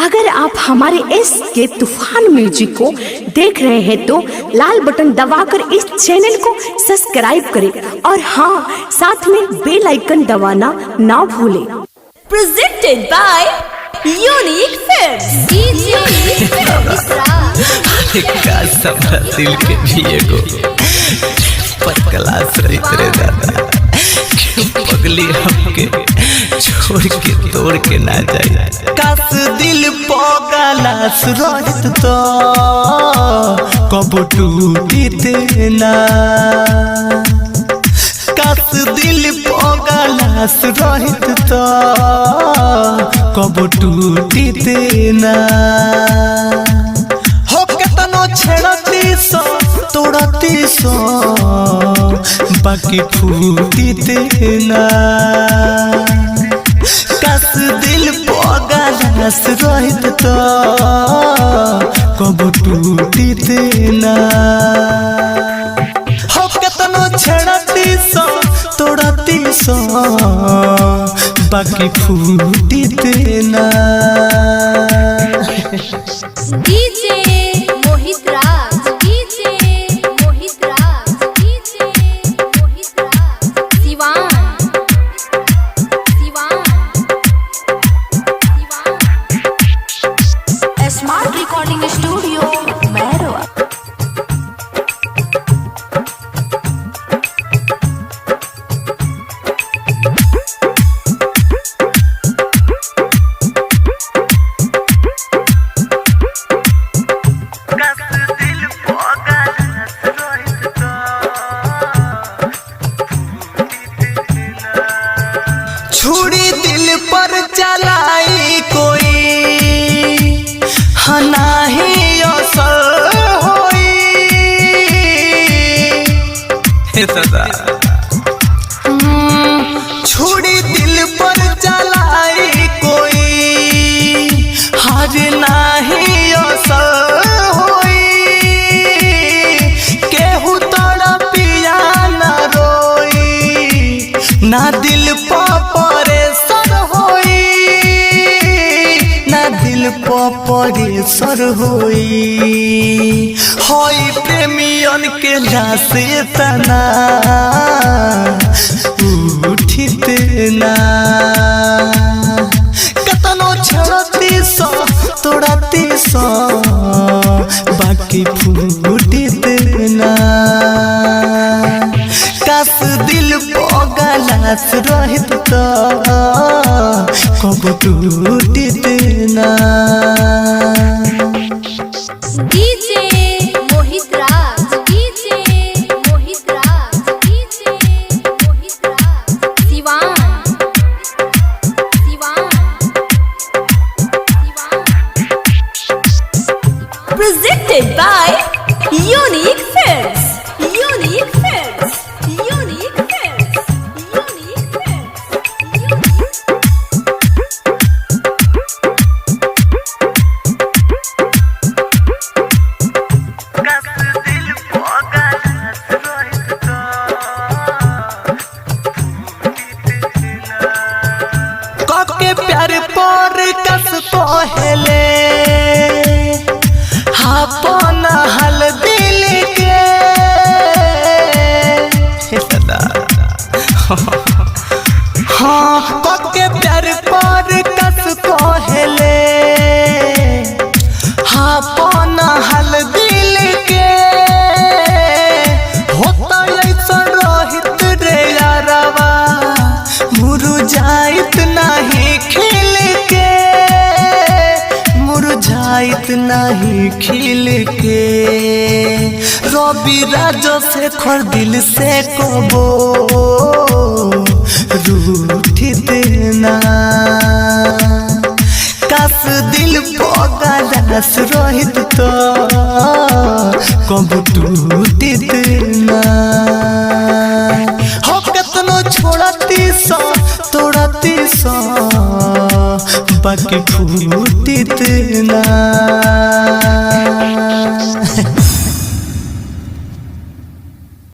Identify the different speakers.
Speaker 1: अगर आप हमारे इस के तूफान म्यूजिक को देख रहे हैं तो लाल बटन दबाकर इस चैनल को सब्सक्राइब करें और हाँ, साथ में बेल आइकन दबाना ना भूलें।
Speaker 2: Presented by Unique Films।
Speaker 3: दिल के भी एगो पर क्लास रे दादा पगली हमके छोड़ के तोड़ के ना जाए। काश दिल पगलास रहित तो कब टूटित ना। काश दिल पगलास रहित तो कब टूटित ना। हो केतनो छेड़ती सो तोड़ती सो बाकी फूटित ना। काश दिल पगलास रहित तो कब टूटित ना। हो केतनो छेड़ती सो तोड़ती सो बाकी फूटित ना।
Speaker 2: DJ Mohit Raj, DJ Mohit Raj, DJ Mohit Raj, Siwan smart recording studio Mairwa.
Speaker 3: छुरी दिल पर चलाई कोई नहीं असर होई। छुरी दिल पर चलाई कोई हर नहीं असर होई। केहू तोड़ा पिया न रोई ना दिल परेशान होई ना दिल परेशान होई। होई प्रेमियन के लासे तना उठित ना। कतनो छड़ती सो तोड़ती सो बाकी फूटित ना। काश दिल पगलास रहित तो कब टूटित ना।
Speaker 2: DJ Mohit Raj, DJ Mohit Raj, DJ Mohit Raj, Siwan Presented by Unique Films। Unique Films, Unique Films, Unique Films,
Speaker 3: के प्यार पर कस पहले अपन हल दिल के हाँ के प्यार पर कस पहले अपन हल दिल के। होता ऐसा रहित रे यारवा मुरझाइत नहीं खिल के मुरझाइत नहीं खिल के। रवि राजो से खर दिल से कबो रूठित ना। काश दिल पगलास रहित तो कब टूटित ना। हो केतनो छोड़ती सो तोड़ती सो बाकी फूटित ना।